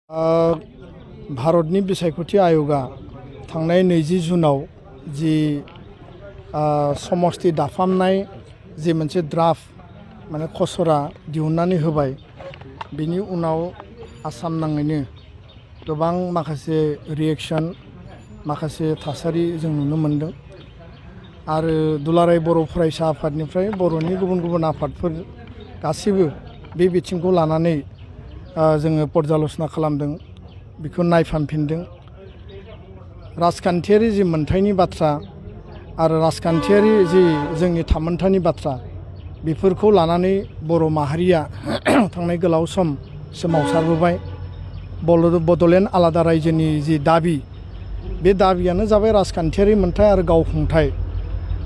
भारतनि बिसायख'थि आय'गा थांनाय 20 जुनाव जि समष्टि दाफामनाय जि मोनसे ड्राफ्ट माने खसरा दिहुननानै होबाय बिनि उनाव आसाम नाङैनो गोबां माखासे रिएक्शन माखासे थासारि जों नुनो मोनदों आरो दुलाराय बर' फरायसा आफादनिफ्राय बर'नि गुबुन गुबुन आफादफोर गासिबो बे बिथिंखौ लानानै जोङो पर्यालोचना खालामदों बेखौ नायफामफिनदों राजखान्थियारि जि मोनथायनि बाथ्रा आरो राजखान्थियारि जि जोंनि थामोनथानि बाथ्रा बेफोरखौ लानानै बर' माहारिया थांनाय गोलाव सम सोमावसारबोबाय बड'लेण्ड आलादा रायजोनि जि दाबि बे दाबियानो जाबाय राजखान्थियारि मोनथाय आरो गावखुंथाय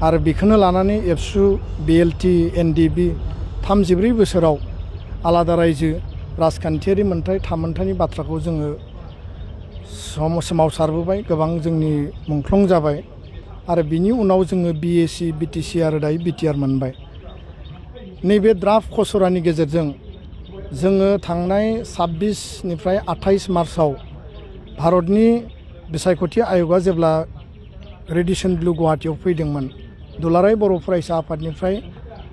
आरो बेखौनो लानानै एबसु बिएलटि एनडिबि 34 बोसोराव आलादा रायजो राजखान्थियारि मोनथाय थामोनथानि बाथ्राखौ जोङो सोमावसारबोबाय गोबां जोंनि मुंख्लं जाबाय आरो बिनि उनाव जोङो बिएसि बिटिसि आरो दायो बिटिआर मोनबाय नैबे ड्राफ्ट खसरानि गेजेरजों जोङो थांनाय 26 निफ्राय 28 मार्चआव भारतनि बिसायख'थि आय'गा जेब्ला रेडिसन ब्लु गुवाहाटीयाव फैदोंमोन दुलाराय बर' फरायसा आफादनिफ्राय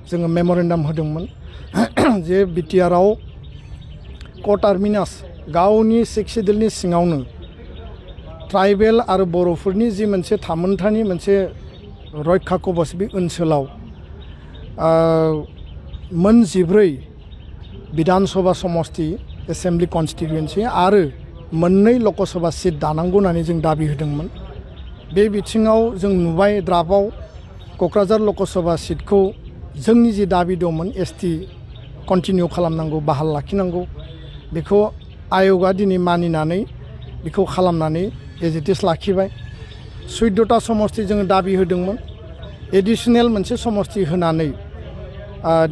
जोङो मेम'रेन्डाम होदोंमोन जे बिटिआरआव कटार्मिनास गावनि 6 सिडिउलनि सिङावनो ट्राइबेल आरो बर'फोरनि जि मोनसे थामोनथानि मोनसे रैखा कवच बे ओनसोलाव मोन 14 विधानसभा समष्टि एसेम्बलि कन्स्टिटुएन्सि आरो 2 लकसभा सीट दानांगौ होननानै जों दाबि होदोंमोन बे बिथिङाव जों नुबाय ड्राफ्टआव क'क्राझार लकसभा सीटखौ जोंनि जि दाबि दंमोन एसटि कन्टिनिउ खालामनांगौ बाहाल लाखिनांगौ बेखौ आय'गा दिनै मानिनानै बेखौ खालामनानै एजिटिस लाखिबाय 14टा समष्टि जोङो दाबि होदोंमोन एडिशनेल मोनसे समष्टि होनानै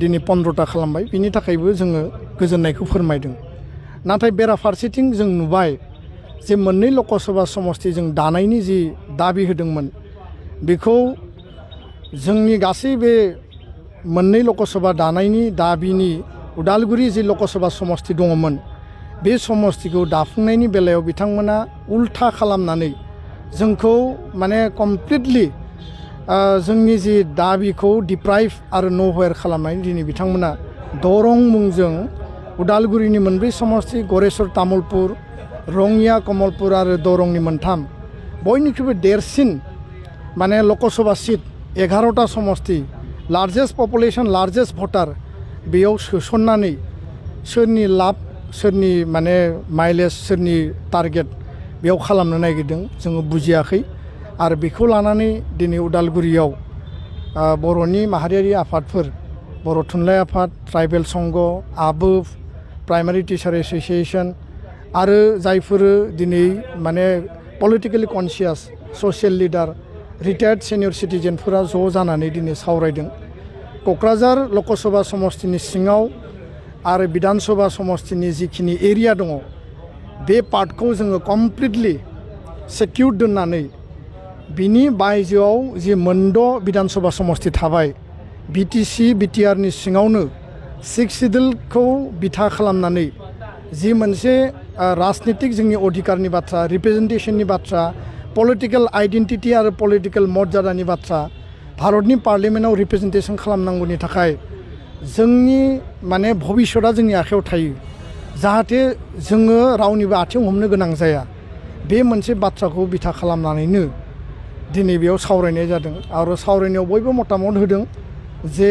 दिनै 15टा खालामबाय बिनि थाखायबो जोङो गोजोननायखौ फोरमायदों नाथाय बेराफारसेथिं जों नुबाय जे 2 लकसभा समष्टि जों दानायनि जि दाबि होदोंमोन बेखौ जोंनि गासै बे 2 लकसभा दानायनि दाबिनि उदालगुरि जि लकसभा समष्टि दङमोन बे समष्टिखौ दाफुंनायनि बेलायाव बिथांमोना उल्था खालामनानै जोंखौ माने कमप्लिटलि जोंनि जि दाबिखौ डिप्राइभ आरो न'वेर खालामनानै दिनै बिथांमोना दरं मुंजों उदालगुरिनि 4 समष्टि गरेस्वर तामुलपुर रङिया कमलपुर आरो दरंनि 3 बयनिख्रुइबो देरसिन माने लकसभा सीट 11टा समष्टि लार्जेस्ट पपुलेशन लार्जेस्ट भटार बेयाव सोसननानै सोरनि लाब सोरनि माने माइलेज सोरनि टारगेट बेयाव खालामनो नागिरदों जोङो बुजियाखै आरो बेखौ लानानै दिनै उदालगुरियाव बर'नि माहारियारि आफादफोर बर' थुनलाइ आफाद ट्राइबेल संघ आबोफ प्राइमारि टिचार एस'सिएशन आरो जायफोर दिनै माने politically conscious social leader retired senior सिटिजेनफोरा ज' जानानै दिनै सावरायदों क'क्राझार लकसभा समष्टिनि सिङाव आरो विधानसभा समष्टिनि जिखिनि एरिया दङ बे पार्टखौ जोङो कमप्लिटलि सेक्युर दोननानै बिनि बायजोआव जि 6 विधानसभा समष्टि थाबाय बिटिसि बिटिआरनि सिङावनो 6 सिडिउलखौ बिथा खालामनानै जि मोनसे राजनितिक जोंनि अधिकारनि बाथ्रा रिप्रेजेन्टेशननि बाथ्रा पलिटिकेल आइडेन्टिटि आरो पलिटिकेल मर्यादानि बाथ्रा भारतनि पार्लियामेन्टआव रिप्रेजेन्टेशन खालामनांगौनि थाखाय जोंनि माने भबिष्यतआ जोंनि आखायाव थायो जाहाथे जोङो रावनिबो आथिं हमनो गोनां जाया बे मोनसे बाथ्राखौ बिथा खालामनानैनो दिनै बेयाव सावरायनाय जादों आरो सावरायनायाव बयबो मतामत होदों जे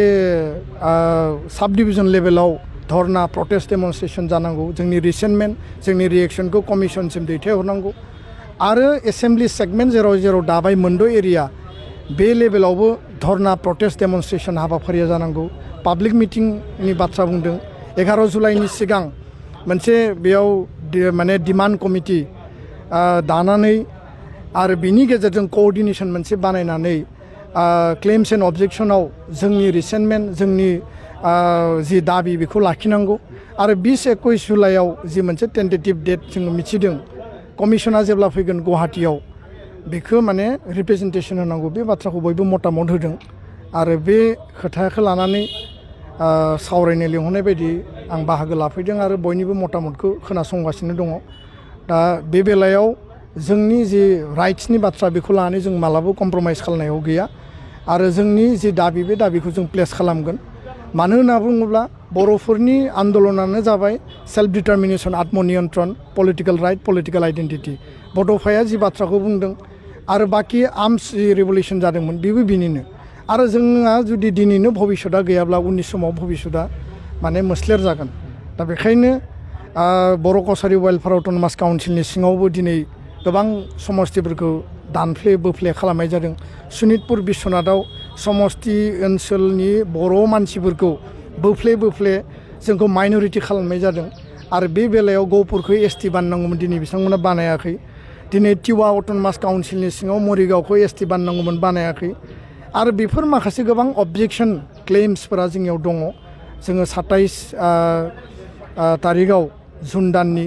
साब डिभिजन लेभेलाव धरना प्रटेस्ट डेमनस्ट्रेशन जानांगौ जोंनि रिसेन्टमेन्ट जोंनि रिएक्शनखौ कमिसनसिम दैथायहरनांगौ आरो एसेम्बलि सेगमेन्ट जेराव दाबाय 2 एरिया बे लेभेलावबो धरना प्रटेस्ट डेमनस्ट्रेशन हाबाफारिया जानांगौ पाब्लिक मिटिंनि बाथ्रा बुंदों 11 जुलाइनि सिगां मोनसे बेयाव माने डिमान्ड कमिटि दानानै आरो बिनि गेजेरजों कोअर्डिनेशन मोनसे बानायनानै क्लेम्स एन्ड अबजेक्शनाव जोंनि रिसेन्टमेन्ट जोंनि जि दाबि बेखौ लाखिनांगौ आरो 20-21 जुलाइआव जि मोनसे टेन्टेटिभ डेट जोङो मिथिदों कमिसना जेब्ला फैगोन गुवाहाटीयाव बेखौ माने रिप्रेजेन्टेशन होनांगौ बे बाथ्राखौ बयबो मतामत होदों आरो बे खोथाखौ लानानै सावरायनो लिंहरनाय बायदि आं बाहागो लाफैदों आरो बयनिबो मतामतखौ खोनासंगासिनो दङ। दा बे बेलायाव जोंनि जि राइट्सनि बाथ्रा बेखौ लानानै जों मालाबा कमप्रमाइज खालामनायाव गैया आरो जोंनि जि दाबि बे दाबिखौ जों प्लेस खालामगोन मानो होनना बुङोब्ला बर'फोरनि आन्दलनानो जाबाय सेल्फ डिटारमिनेसन आत्मनियन्त्रण पलिटिकेल राइट पलिटिकेल आइडेन्टिटि बड'फाया जि बाथ्राखौ बुंदों आरो बाखि आर्मस जि रिभलिउसन जादोंमोन बेबो बिनिनो आरो जोंहा जुदि दिनैनो भबिष्यतआ गैयाब्ला उननि समाव भबिष्यतआ माने मोस्लेर जागोन दा बेखायनो बर' कसारि वेलफेयार अट'नमास काउन्सिलनि सिङावबो दिनै गोबां समस्तिफोरखौ दानफ्ले बोफ्ले खालामनाय जादों सनितपुर बिश्वनाथआव समस्ति ओनसोलनि बर' मानसिफोरखौ बोफ्ले जोंखौ माइनरिटि खालामनाय जादों आरो बे बेलायाव गहपुरखौ एसटि बानायनांगौमोन दिनै बिथांमोना बानायाखै दिनै टिवा अट'नमास काउन्सिलनि सिङाव मरिगावखौ एसटि बानायनांगौमोन बानायाखै आरो बेफोर माखासे गोबां अबजेक्सन क्लेम्सफोरा जोंनियाव दङ जोङो 27 तारिखआव जुन दाननि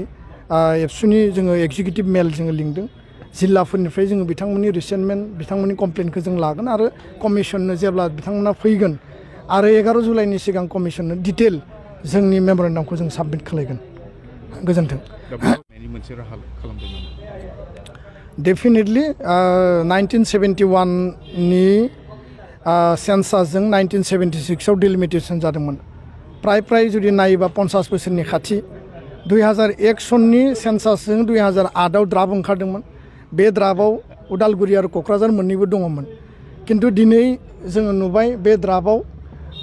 एबसुनि जोङो एग्जिकिउटिभ मेल जोङो लिंदों जिल्लाफोरनिफ्राय जोङो बिथांमोननि रिसेन्टमेन्ट बिथांमोननि कमप्लेनखौ जों लागोन आरो कमिसननो जेब्ला बिथांमोना फैगोन आरो 11 जुलाइनि सिगां कमिसननो डिटेल जोंनि मेमरेन्डामखौ जों साबमिट खालामगोन गोजोन्थों डेफिनेटलि 1971 नि सेन्सासजों 1976 आव डिलिमिटेसन जादोंमोन प्राय जुदि नायोबा 50 बोसोरनि खाथि 2001 सननि सेन्सासजों 2008 आव द्राफ्ट ओंखारदोंमोन बे द्राफ्टआव उदालगुरि आरो क'क्राझार मोननैबो दङमोन किन्तु दिनै जोङो नुबाय बे द्राफ्टआव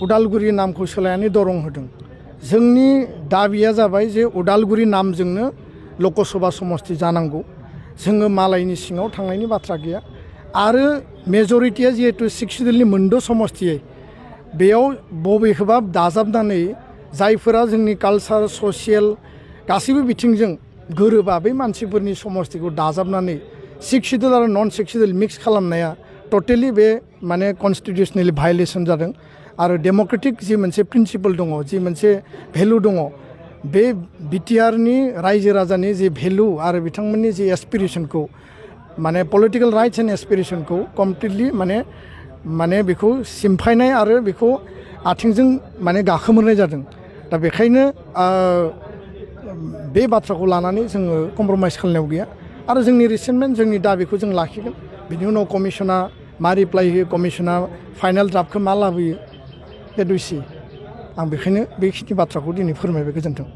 उदालगुरि नामखौ सोलायनानै दरं होदों जोंनि दाबिया जाबाय जे उदालगुरि नामजोंनो लकसभा समस्ति जानांगौ जोङो मालायनि सिङाव थांनायनि बाथ्रा गैया आरो मेजरिटिया जिहेतु 6 सिडुलनि मोनद' समस्तियै बेयाव बबेखौबा दाजाबनानै जायफोरा जोंनि कालचार ससियेल गासैबो बिथिंजों गोरोबा बै मानसिफोरनि समस्तिखौ दाजाबनानै 6 सिडुल आरो नन 6 सिडुल मिक्स खालामनाया टटेलि बे माने कनस्टिटिउसनेलि भायलेसन जादों आरो डेम'क्रेटिक जि मोनसे प्रिन्सिपल दङ जि मोनसे भेलु दङ बे बिटिआरनि रायजो राजानि जि भेलु आरो बिथांमोननि जि एसपिरेसनखौ माने पलिटिकेल राइट्स एन्ड एसपिरेसनखौ कमप्लिटलि माने बेखौ सिमफायनाय आरो बेखौ आथिंजों माने गाखोमोरनाय जादों दा बेखायनो बे बाथ्राखौ लानानै जोङो कमप्रमाइज खालामनायाव गैया आरो जोंनि रिसेन्टमेन्ट जोंनि दाबिखौ जों लाखिगोन बिनि उनाव कमिसना मा रिप्लाइ होयो कमिसना फाइनाल ड्राफ्टखौ मा लाबोयो बे दुइसि आं बेखायनो बेखिनि बाथ्राखौ दिनै फोरमायबाय गोजोन्थों